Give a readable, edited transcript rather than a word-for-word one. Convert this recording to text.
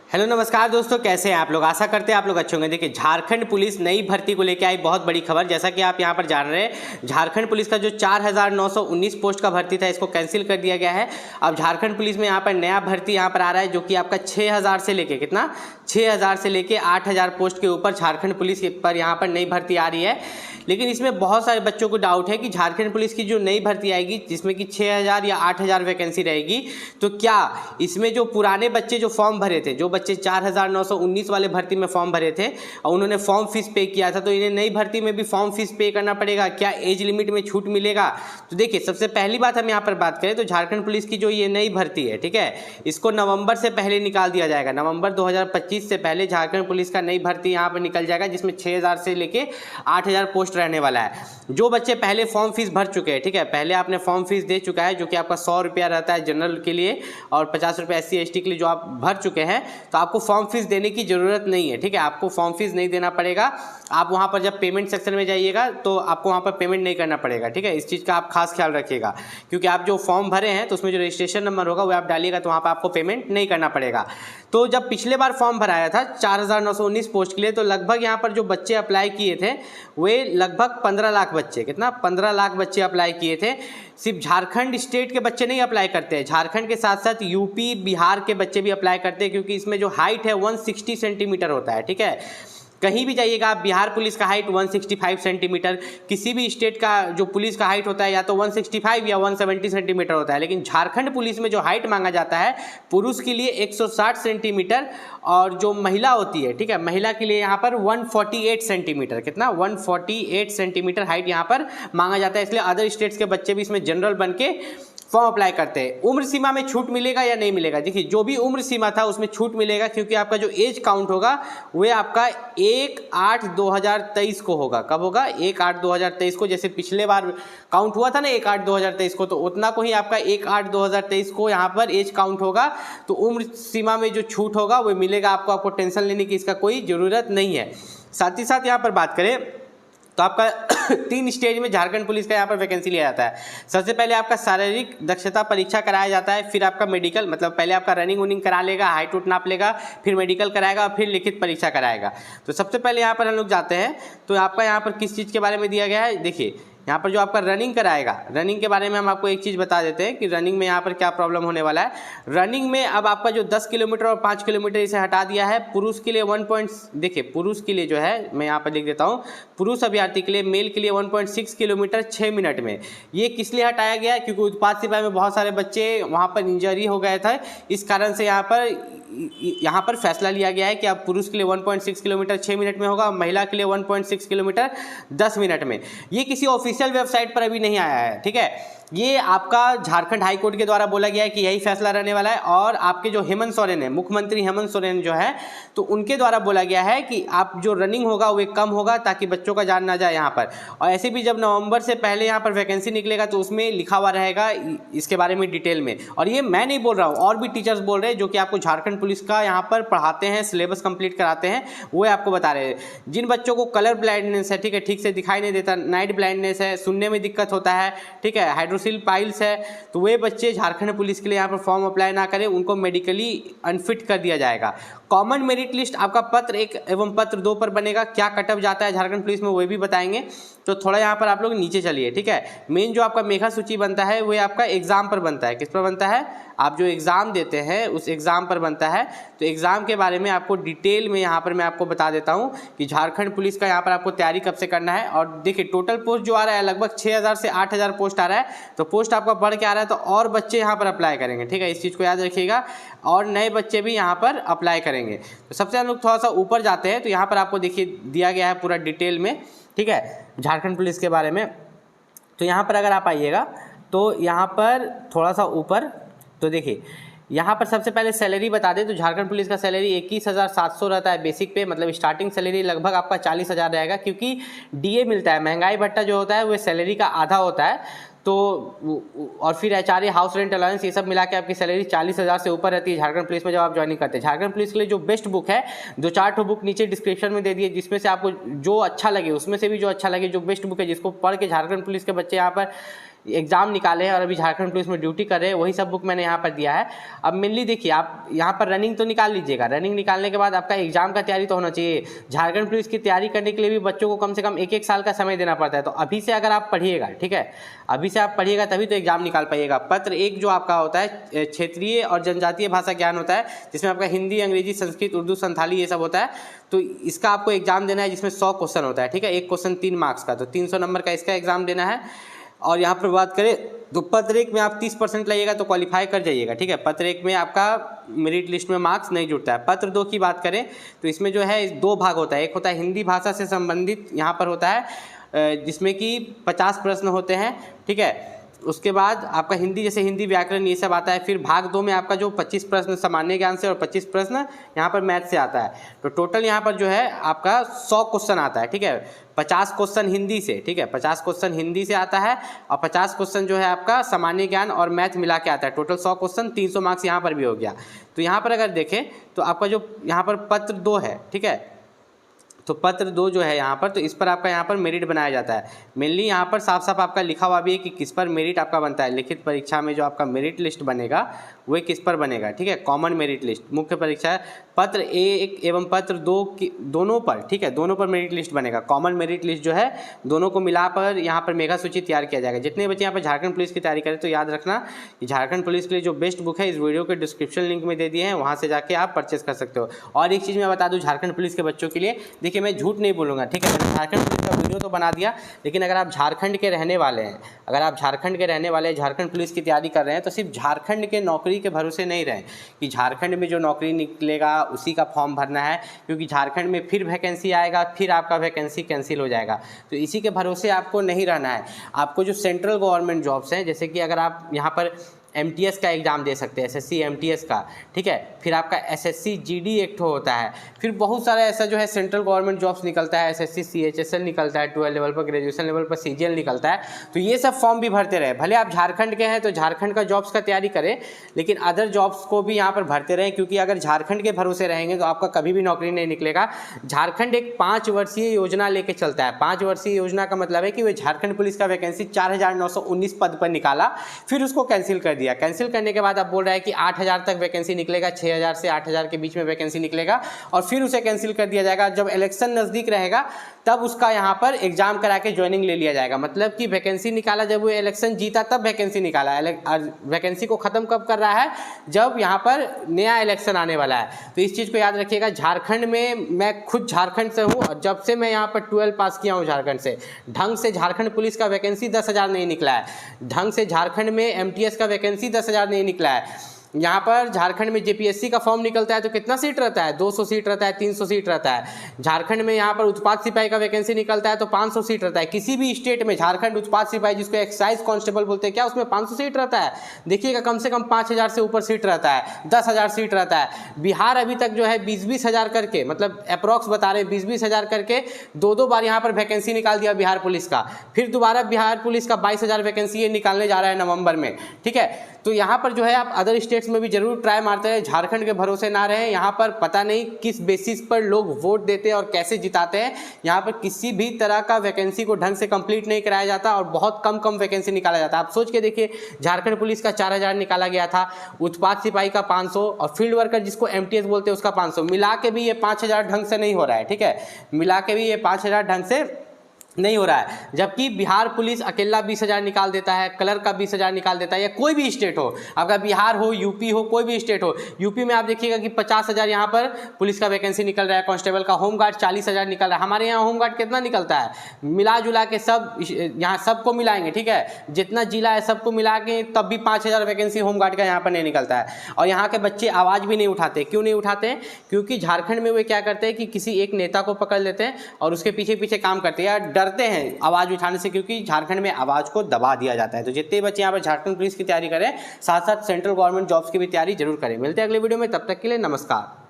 Hello नमस्कार दोस्तों, कैसे हैं आप लोग। आशा करते हैं आप लोग अच्छे होंगे। देखिए, झारखंड पुलिस नई भर्ती को लेकर आई बहुत बड़ी खबर। जैसा कि आप यहां पर जान रहे हैं, झारखंड पुलिस का जो 4919 पोस्ट का भर्ती था, इसको कैंसिल कर दिया गया है। अब झारखंड पुलिस में यहां पर नया भर्ती यहां पर आ रहा है, जो कि आपका 6000 से लेके कितना 6000 से लेके 8000 पोस्ट के ऊपर झारखंड पुलिस पर यहां पर नई भर्ती आ रही है। लेकिन इसमें बहुत सारे बच्चों को डाउट है कि झारखंड पुलिस की जो नई भर्ती आएगी, जिसमें कि 6000 या 8000 वैकेंसी रहेगी, तो क्या इसमें जो पुराने बच्चे जो फॉर्म भरे थे, जो बच्चे 4919 वाले भर्ती में फॉर्म भरे थे और उन्होंने फॉर्म फीस पे किया था, तो इन्हें नई भर्ती में भी फॉर्म फीस पे करना पड़ेगा? क्या एज लिमिट में छूट मिलेगा? तो देखिए, सबसे पहली बात हम यहाँ पर बात करें तो झारखंड पुलिस की जो ये नई भर्ती है, ठीक है, इसको नवंबर से पहले निकाल दिया जाएगा। नवंबर 2025 से पहले झारखंड पुलिस का नई भर्ती यहाँ पर निकल जाएगा, जिसमें 6000 से लेके 8000 पोस्ट रहने वाला है। जो बच्चे पहले फॉर्म फीस भर चुके हैं, ठीक है, पहले आपने फॉर्म फीस दे चुका है, जो कि आपका 100 रुपया रहता है जनरल के लिए और 50 रुपये SC ST के लिए जो आप भर चुके हैं, तो आपको फॉर्म फीस देने की ज़रूरत नहीं है। ठीक है, आपको फॉर्म फीस नहीं देना पड़ेगा। आप वहाँ पर जब पेमेंट सेक्शन में जाइएगा तो आपको वहाँ पर पेमेंट नहीं करना पड़ेगा। ठीक है, इस चीज़ का आप खास ख्याल रखिएगा, क्योंकि आप जो फॉर्म भरे हैं तो उसमें जो रजिस्ट्रेशन नंबर होगा वो आप डालिएगा, तो वहाँ पर आपको पेमेंट नहीं करना पड़ेगा। तो जब पिछले बार फॉर्म भराया था 4919 पोस्ट के लिए, तो लगभग यहाँ पर जो बच्चे अप्लाई किए थे वे लगभग 15 लाख बच्चे, कितना 15 लाख बच्चे अप्लाई किए थे। सिर्फ झारखंड स्टेट के बच्चे नहीं अप्लाई करते हैं, झारखंड के साथ साथ यूपी बिहार के बच्चे भी अप्लाई करते हैं, क्योंकि इसमें जो हाइट है 160 सेंटीमीटर होता है। ठीक है, कहीं भी जाइएगा आप, बिहार पुलिस का हाइट 165 सेंटीमीटर, किसी भी स्टेट का जो पुलिस का हाइट होता है या तो 165 या 170 सेंटीमीटर होता है। लेकिन झारखंड पुलिस में जो हाइट मांगा जाता है पुरुष के लिए 160 सेंटीमीटर और जो महिला होती है, ठीक है, महिला के लिए यहाँ पर 148 सेंटीमीटर, कितना 148 सेंटीमीटर हाइट यहाँ पर मांगा जाता है। इसलिए अदर स्टेट्स के बच्चे भी इसमें जनरल बन के फॉर्म अप्लाई करते हैं। उम्र सीमा में छूट मिलेगा या नहीं मिलेगा? देखिए, जो भी उम्र सीमा था उसमें छूट मिलेगा, क्योंकि आपका जो एज काउंट होगा वह आपका 1/8/2023 को होगा। कब होगा? 1/8/2023 को। जैसे पिछले बार काउंट हुआ था ना 1/8/2023 को, तो उतना को ही आपका 1/8/2023 को यहाँ पर एज काउंट होगा। तो उम्र सीमा में जो छूट होगा वो मिलेगा आपको टेंशन लेने की इसका कोई ज़रूरत नहीं है। साथ ही साथ यहाँ पर बात करें तो आपका 3 स्टेज में झारखंड पुलिस का यहाँ पर वैकेंसी लिया जाता है। सबसे पहले आपका शारीरिक दक्षता परीक्षा कराया जाता है, फिर आपका मेडिकल, मतलब पहले आपका रनिंग वनिंग करा लेगा, हाइट उट नाप लेगा, फिर मेडिकल कराएगा और फिर लिखित परीक्षा कराएगा। तो सबसे पहले यहाँ पर हम लोग जाते हैं, तो आपका यहाँ पर किस चीज़ के बारे में दिया गया है। देखिए, यहाँ पर जो आपका रनिंग कराएगा, रनिंग के बारे में हम आपको एक चीज़ बता देते हैं कि रनिंग में यहाँ पर क्या प्रॉब्लम होने वाला है। रनिंग में अब आपका जो 10 किलोमीटर और 5 किलोमीटर इसे हटा दिया है। पुरुष के लिए देखिए, पुरुष के लिए जो है मैं यहाँ पर लिख देता हूँ, पुरुष अभ्यर्थी के लिए, मेल के लिए 1.6 किलोमीटर 6 मिनट में। ये किस लिए हटाया गया है? क्योंकि उत्पाद सिपाही में बहुत सारे बच्चे वहाँ पर इंजरी हो गए थे, इस कारण से यहाँ पर फैसला लिया गया है कि अब पुरुष के लिए 1.6 किलोमीटर 6 मिनट में होगा, महिला के लिए 1.6 किलोमीटर 10 मिनट में। ये किसी ऑफिशियल वेबसाइट पर अभी नहीं आया है, ठीक है, ये आपका झारखंड हाई कोर्ट के द्वारा बोला गया है कि यही फैसला रहने वाला है। और आपके जो हेमंत सोरेन है, मुख्यमंत्री हेमंत सोरेन जो है, तो उनके द्वारा बोला गया है कि आप जो रनिंग होगा वो कम होगा, ताकि बच्चों का जान ना जाए यहाँ पर। और ऐसे भी जब नवंबर से पहले यहाँ पर वैकेंसी निकलेगा तो उसमें लिखा हुआ रहेगा इसके बारे में डिटेल में। और ये मैं नहीं बोल रहा हूँ, और भी टीचर्स बोल रहे हैं जो कि आपको झारखंड पुलिस का यहाँ पर पढ़ाते हैं, सिलेबस कंप्लीट कराते हैं, वो आपको बता रहे हैं। जिन बच्चों को कलर ब्लाइंडनेस है, ठीक है, ठीक से दिखाई नहीं देता, नाइट ब्लाइंडनेस है, सुनने में दिक्कत होता है, ठीक है, हाइड्रोसिल पाइल्स है, तो वे बच्चे झारखंड पुलिस के लिए यहाँ पर फॉर्म अप्लाई ना करें, उनको मेडिकली अनफिट कर दिया जाएगा। कॉमन मेरिट लिस्ट आपका पत्र 1 एवं पत्र 2 पर बनेगा। क्या कटअप जाता है झारखंड पुलिस में वो भी बताएंगे। तो थोड़ा यहाँ पर आप लोग नीचे चलिए, ठीक है। मेन जो आपका मेधा सूची बनता है वो आपका एग्जाम पर बनता है। किस पर बनता है? आप जो एग्ज़ाम देते हैं उस एग्ज़ाम पर बनता है। तो एग्ज़ाम के बारे में आपको डिटेल में यहाँ पर मैं आपको बता देता हूँ कि झारखंड पुलिस का यहाँ पर आपको तैयारी कब से करना है। और देखिए, टोटल पोस्ट जो आ रहा है लगभग 6000 से 8000 पोस्ट आ रहा है, तो पोस्ट आपका बढ़ के आ रहा है, तो और बच्चे यहाँ पर अप्लाई करेंगे, ठीक है, इस चीज़ को याद रखिएगा। और नए बच्चे भी यहाँ पर अप्लाई करेंगे। तो सबसे हम लोग थोड़ा सा ऊपर जाते हैं, तो यहाँ पर आपको देखिए दिया गया है पूरा डिटेल में, ठीक है, झारखंड पुलिस के बारे में। तो यहाँ पर अगर आप आइएगा तो यहाँ पर थोड़ा सा ऊपर, तो देखिए यहाँ पर सबसे पहले सैलरी बता दें तो झारखंड पुलिस का सैलरी 21,700 रहता है बेसिक पे, मतलब स्टार्टिंग सैलरी लगभग आपका 40,000 रहेगा, क्योंकि DA मिलता है, महंगाई भत्ता जो होता है वो सैलरी का आधा होता है। तो और फिर HRA, हाउस रेंट अलाउंस, ये सब मिला के आपकी सैलरी 40,000 से ऊपर रहती है झारखंड पुलिस में जब आप ज्वाइनिंग करते हैं। झारखंड पुलिस के लिए जो बेस्ट बुक है, 2-4 बुक नीचे डिस्क्रिप्शन में दे दिए, जिसमें से आपको जो अच्छा लगे, उसमें से भी जो अच्छा लगे, जो बेस्ट बुक है, जिसको पढ़ के झारखंड पुलिस के बच्चे यहाँ पर एग्ज़ाम निकाले हैं और अभी झारखंड पुलिस में ड्यूटी कर रहे हैं, वही सब बुक मैंने यहाँ पर दिया है। अब मेनली देखिए, आप यहाँ पर रनिंग तो निकाल लीजिएगा, रनिंग निकालने के बाद आपका एग्जाम का तैयारी तो होना चाहिए। झारखंड पुलिस की तैयारी करने के लिए भी बच्चों को कम से कम 1-1 साल का समय देना पड़ता है। तो अभी से अगर आप पढ़िएगा, ठीक है, अभी से आप पढ़िएगा तभी तो एग्जाम निकाल पाइएगा। पत्र 1 जो आपका होता है क्षेत्रीय और जनजातीय भाषा ज्ञान होता है, जिसमें आपका हिंदी, अंग्रेजी, संस्कृत, उर्दू, संथाली ये सब होता है। तो इसका आपको एग्जाम देना है, जिसमें 100 क्वेश्चन होता है, ठीक है, एक क्वेश्चन 3 मार्क्स का, तो 300 नंबर का इसका एग्जाम देना है। और यहाँ पर बात करें तो पत्र 1 में आप 30% लाइएगा तो क्वालिफाई कर जाइएगा, ठीक है। पत्र 1 में आपका मेरिट लिस्ट में मार्क्स नहीं जुड़ता है। पत्र 2 की बात करें तो इसमें जो है 2 भाग होता है, एक होता है हिंदी भाषा से संबंधित, यहाँ पर होता है जिसमें कि 50 प्रश्न होते हैं, ठीक है। उसके बाद आपका हिंदी, जैसे हिंदी व्याकरण ये सब आता है। फिर भाग 2 में आपका जो 25 प्रश्न सामान्य ज्ञान से और 25 प्रश्न यहाँ पर मैथ से आता है। तो टोटल यहाँ पर जो है आपका 100 क्वेश्चन आता है, ठीक है। 50 क्वेश्चन हिंदी से, ठीक है, 50 क्वेश्चन हिंदी से आता है और 50 क्वेश्चन जो है आपका सामान्य ज्ञान और मैथ मिला के आता है। टोटल 100 क्वेश्चन, 300 मार्क्स यहाँ पर भी हो गया। तो यहाँ पर अगर देखें तो आपका जो यहाँ पर पत्र 2 है, ठीक है, तो पत्र 2 जो है यहाँ पर, तो इस पर आपका यहाँ पर मेरिट बनाया जाता है। मेनली यहाँ पर साफ साफ आपका लिखा हुआ भी है कि किस पर मेरिट आपका बनता है। लिखित परीक्षा में जो आपका मेरिट लिस्ट बनेगा वह किस पर बनेगा, ठीक है, कॉमन मेरिट लिस्ट। मुख्य परीक्षा है पत्र 1 एवं पत्र 2 की दोनों पर, ठीक है, दोनों पर मेरिट लिस्ट बनेगा। कॉमन मेरिट लिस्ट जो है दोनों को मिलाकर यहाँ पर मेगा सूची तैयार किया जाएगा। जितने बच्चे यहाँ पर झारखंड पुलिस की तैयारी करें तो याद रखना कि झारखंड पुलिस के लिए जो बेस्ट बुक है इस वीडियो के डिस्क्रिप्शन लिंक में दे दिए हैं, वहाँ से जाके आप परचेस कर सकते हो। और एक चीज़ मैं बता दूँ झारखंड पुलिस के बच्चों के लिए, देखिए मैं झूठ नहीं बोलूँगा, ठीक है, मैंने झारखंड पुलिस का वीडियो तो बना दिया, लेकिन अगर आप झारखंड के रहने वाले हैं, अगर आप झारखंड के रहने वाले झारखंड पुलिस की तैयारी कर रहे हैं तो सिर्फ झारखंड के नौकरी के भरोसे नहीं रहें कि झारखंड में जो नौकरी निकलेगा उसी का फॉर्म भरना है, क्योंकि झारखंड में फिर वैकेंसी आएगा, फिर आपका वैकेंसी कैंसिल हो जाएगा। तो इसी के भरोसे आपको नहीं रहना है। आपको जो सेंट्रल गवर्नमेंट जॉब्स हैं, जैसे कि अगर आप यहाँ पर MTS का एग्ज़ाम दे सकते हैं, SSC MTS का, ठीक है। फिर आपका SSC GD एक होता है। फिर बहुत सारा ऐसा जो है सेंट्रल गवर्नमेंट जॉब्स निकलता है, SSC CHSL निकलता है, 12 लेवल पर, ग्रेजुएशन लेवल पर CGL निकलता है। तो ये सब फॉर्म भी भरते रहे। भले आप झारखंड के हैं तो झारखंड का जॉब्स का तैयारी करें, लेकिन अदर जॉब्स को भी यहाँ पर भरते रहें, क्योंकि अगर झारखंड के भरोसे रहेंगे तो आपका कभी भी नौकरी नहीं निकलेगा। झारखंड एक 5 वर्षीय योजना लेके चलता है। 5 वर्षीय योजना का मतलब है कि वो झारखंड पुलिस का वैकेंसी 4919 पद पर निकाला, फिर उसको कैंसिल कर दिया। कैंसिल करने के बाद आप बोल रहा है कि 8000 तक वैकेंसी निकलेगा, 6000 से 8000 के बीच में वैकेंसी निकलेगा, और फिर उसे कैंसिल कर दिया जाएगा। जब इलेक्शन नज़दीक रहेगा तब उसका यहाँ पर एग्जाम करा के ज्वाइनिंग ले लिया जाएगा। मतलब कि वैकेंसी निकाला जब वो इलेक्शन जीता तब वैकेंसी निकाला है, और वैकेंसी को ख़त्म कब कर रहा है, जब यहाँ पर नया इलेक्शन आने वाला है। तो इस चीज़ को याद रखिएगा। झारखंड में, मैं खुद झारखंड से हूँ और जब से मैं यहाँ पर 12 पास किया हूँ झारखंड से, ढंग से झारखंड पुलिस का वैकेंसी 10,000 नहीं निकला है। ढंग से झारखंड में MTS का वैकेंसी 10,000 नहीं निकला है। यहाँ पर झारखंड में JPSC का फॉर्म निकलता है तो कितना सीट रहता है, 200 सीट रहता है, 300 सीट रहता है। झारखंड में यहाँ पर उत्पाद सिपाही का वैकेंसी निकलता है तो 500 सीट रहता है। किसी भी स्टेट में झारखंड उत्पाद सिपाही, जिसको एक्साइज कांस्टेबल बोलते हैं, क्या उसमें 500 सीट रहता है? देखिएगा, कम से कम 5000 से ऊपर सीट रहता है, 10,000 सीट रहता है। बिहार अभी तक जो है 20-20 हज़ार करके, मतलब अप्रॉक्स बता रहे हैं 20-20 हज़ार करके 2-2 बार यहाँ पर वैकेंसी निकाल दिया बिहार पुलिस का। फिर दोबारा बिहार पुलिस का 22,000 वैकेंसी ये निकालने जा रहा है नवंबर में, ठीक है। तो यहाँ पर जो है आप अदर स्टेट्स में भी जरूर ट्राई मारते हैं, झारखंड के भरोसे ना रहें। यहाँ पर पता नहीं किस बेसिस पर लोग वोट देते हैं और कैसे जिताते हैं। यहाँ पर किसी भी तरह का वैकेंसी को ढंग से कंप्लीट नहीं कराया जाता और बहुत कम वैकेंसी निकाला जाता है। आप सोच के देखिए, झारखंड पुलिस का 4000 निकाला गया था, उत्पाद सिपाही का 500 और फील्ड वर्कर जिसको MTS बोलते हैं उसका 500, मिला के भी ये 5000 ढंग से नहीं हो रहा है, ठीक है। मिला के भी ये 5000 ढंग से नहीं हो रहा है। जबकि बिहार पुलिस अकेला 20,000 निकाल देता है, कलर का 20,000 निकाल देता है, या कोई भी स्टेट हो, आपका बिहार हो, यूपी हो, कोई भी स्टेट हो। यूपी में आप देखिएगा कि 50,000 यहाँ पर पुलिस का वैकेंसी निकल रहा है, कांस्टेबल का। होमगार्ड 40,000 निकल रहा है। हमारे यहाँ होमगार्ड कितना निकलता है? मिला जुला के सब यहाँ सबको मिलाएंगे, ठीक है, जितना जिला है सबको मिला के तब भी 5,000 वैकेंसी होमगार्ड का यहाँ पर नहीं निकलता है। और यहाँ के बच्चे आवाज़ भी नहीं उठाते। क्यों नहीं उठाते? क्योंकि झारखंड में वे क्या करते हैं कि किसी एक नेता को पकड़ लेते हैं और उसके पीछे पीछे काम करते हैं, या डरते हैं आवाज़ उठाने से, क्योंकि झारखंड में आवाज़ को दबा दिया जाता है। तो जितने बच्चे यहाँ पर झारखंड पुलिस की तैयारी करें, साथ साथ सेंट्रल गवर्नमेंट जॉब्स की भी तैयारी जरूर करें। मिलते हैं अगले वीडियो में, तब तक के लिए नमस्कार।